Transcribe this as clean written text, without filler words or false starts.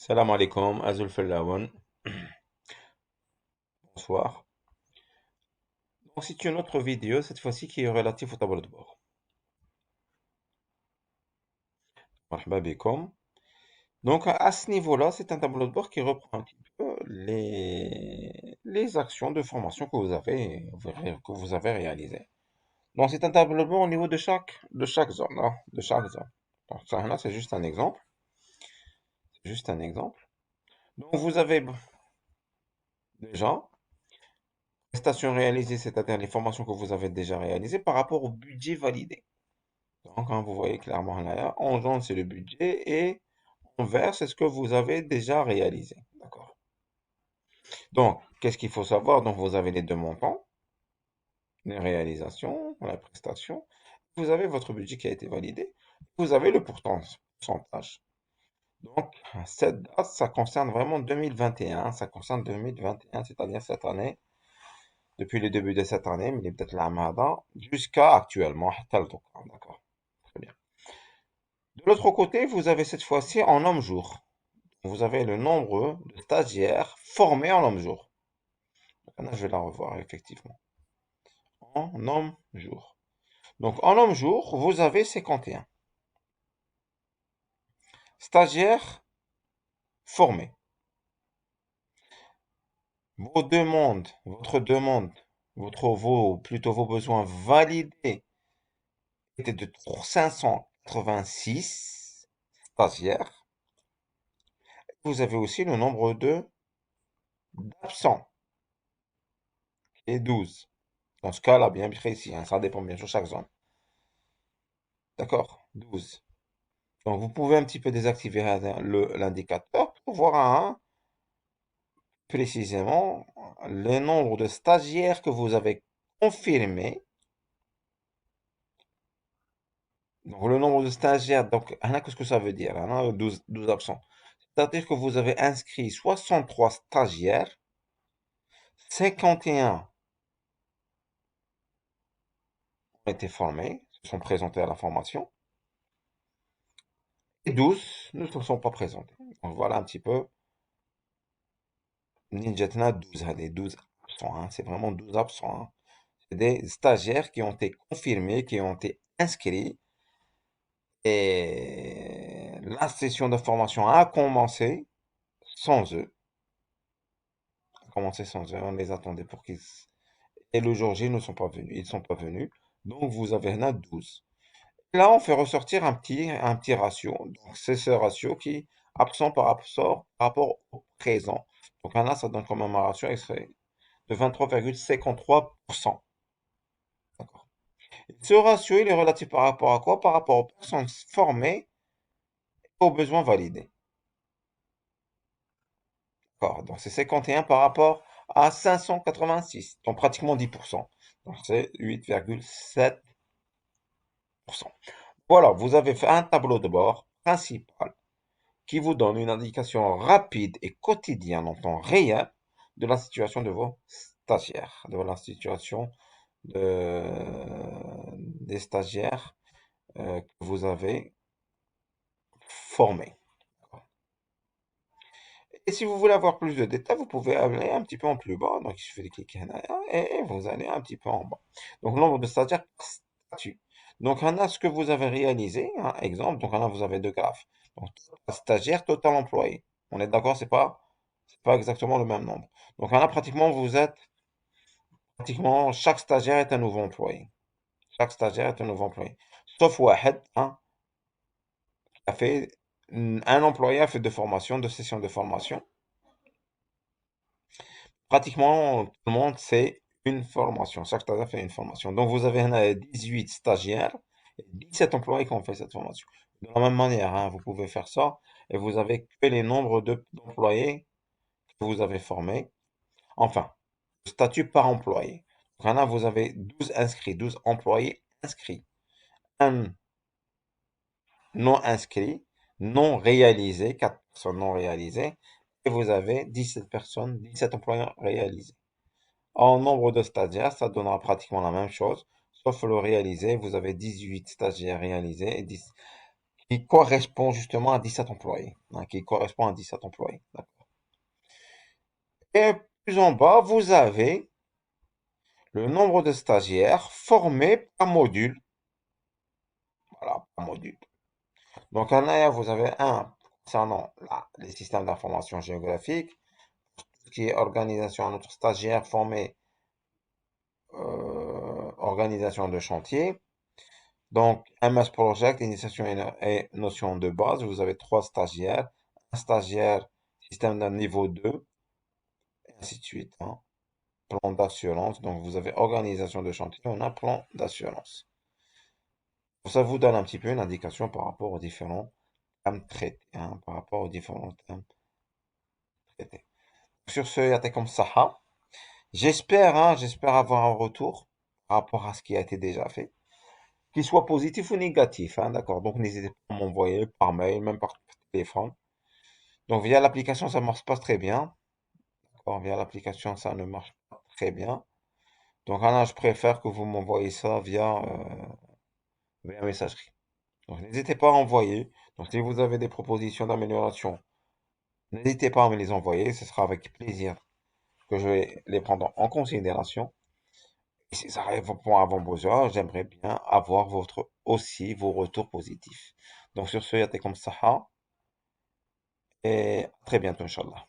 Salam alaikum, Azul Fellawan. Bonsoir. Donc, c'est une autre vidéo, cette fois-ci qui est relative au tableau de bord. Marhaba bikoum. Donc, à ce niveau-là, c'est un tableau de bord qui reprend un petit peu les actions de formation que vous avez réalisées. Donc, c'est un tableau de bord au niveau de chaque zone, hein, de chaque zone. Donc, ça, là, c'est juste un exemple. C'est juste un exemple. Donc, vous avez déjà prestations réalisées, c'est-à-dire les formations que vous avez déjà réalisées par rapport au budget validé. Donc, hein, vous voyez clairement là, en jaune, c'est le budget et en vert, c'est ce que vous avez déjà réalisé. D'accord. Donc, qu'est-ce qu'il faut savoir? Donc, vous avez les deux montants, les réalisations, la prestation. Vous avez votre budget qui a été validé. Vous avez le pourcentage. Donc, cette date, ça concerne vraiment 2021. Ça concerne 2021, c'est-à-dire cette année, depuis le début de cette année, mais peut-être la Hamada, jusqu'à actuellement. D'accord. Très bien. De l'autre côté, vous avez cette fois-ci en homme-jour. Vous avez le nombre de stagiaires formés en homme-jour. Là, je vais la revoir, effectivement. En homme-jour. Donc, en homme-jour, vous avez 51 stagiaires formés. Plutôt vos besoins validés étaient de 586 stagiaires. Vous avez aussi le nombre de d'absents, qui est 12. Dans ce cas-là, bien précis, hein, ça dépend bien sûr de chaque zone. D'accord? 12. Donc, vous pouvez un petit peu désactiver l'indicateur pour voir précisément le nombre de stagiaires que vous avez confirmés. Donc, le nombre de stagiaires, donc, qu'est-ce que ça veut dire? 12 absents. C'est-à-dire que vous avez inscrit 63 stagiaires, 51 ont été formés, se sont présentés à la formation, et 12 ne se sont pas présentés. Donc, voilà un petit peu. Ninjatna 12, allez, 12 absents, hein. C'est vraiment 12 absents, hein. C'est des stagiaires qui ont été confirmés, qui ont été inscrits. Et la session de formation a commencé sans eux. On les attendait pour qu'ils... Et le jour J, ils ne sont pas venus. Ils ne sont pas venus. Donc, vous avez là 12. Là, on fait ressortir un petit ratio. Donc, c'est ce ratio qui, absent par rapport au présent. Donc, là, ça donne quand même un ratio extrait de 23,53%. D'accord. Ce ratio, il est relatif par rapport à quoi? Par rapport aux personnes formées et aux besoins validés. D'accord. Donc, c'est 51 par rapport à 586, donc pratiquement 10%. Donc, c'est 8,7%. Voilà, vous avez fait un tableau de bord principal qui vous donne une indication rapide et quotidienne en temps réel de la situation de vos stagiaires, de la situation des stagiaires que vous avez formés. Et si vous voulez avoir plus de détails, vous pouvez aller un petit peu en plus bas. Donc, il suffit de cliquer là et vous allez un petit peu en bas. Donc, nombre de stagiaires par statut. Donc, on a ce que vous avez réalisé, hein, exemple. Donc, là, vous avez deux graphes. Donc, stagiaire, total employé. On est d'accord, c'est pas exactement le même nombre. Donc, là, pratiquement, chaque stagiaire est un nouveau employé. Chaque stagiaire est un nouveau employé. Sauf Wahed, hein, a fait, un employé a fait deux formations, deux sessions de formation. Pratiquement tout le monde, c'est une formation. Chaque stagiaire fait une formation. Donc, vous avez 18 stagiaires et 17 employés qui ont fait cette formation. De la même manière, hein, vous pouvez faire ça et vous avez que les nombres d'employés que vous avez formés. Enfin, statut par employé. Donc, là, vous avez 12 inscrits, 12 employés inscrits. Un non inscrit, non réalisé, 4 personnes non réalisées. Et vous avez 17 personnes, 17 employés réalisés. En nombre de stagiaires, ça donnera pratiquement la même chose, sauf le réalisé. Vous avez 18 stagiaires réalisés et 10 qui correspond justement à 17 employés, hein, qui correspond à 17 employés. D'accord. Et plus en bas, vous avez le nombre de stagiaires formés par module. Voilà, par module. Donc, en arrière, vous avez un concernant les systèmes d'information géographique, qui est organisation à notre stagiaire formé, organisation de chantier. Donc, MS Project, initiation et notion de base, vous avez trois stagiaires, un stagiaire système d'un niveau 2, et ainsi de suite, hein. Plan d'assurance, donc vous avez organisation de chantier, on a plan d'assurance. Ça vous donne un petit peu une indication par rapport aux différents thèmes traités, hein, par rapport aux différents thèmes traités. Sur ce, Yatekom Saha, j'espère avoir un retour par rapport à ce qui a été déjà fait, qu'il soit positif ou négatif, hein, d'accord. Donc n'hésitez pas à m'envoyer par mail, même par téléphone. Donc via l'application, ça marche pas très bien. D'accord, via l'application, ça ne marche pas très bien. Donc là, je préfère que vous m'envoyez ça via messagerie. Donc n'hésitez pas à envoyer. Donc si vous avez des propositions d'amélioration, n'hésitez pas à me les envoyer. Ce sera avec plaisir que je vais les prendre en considération. Et si ça répond à vos besoins, j'aimerais bien avoir aussi vos retours positifs. Donc sur ce, Yatekom Saha et à très bientôt, Inch'Allah.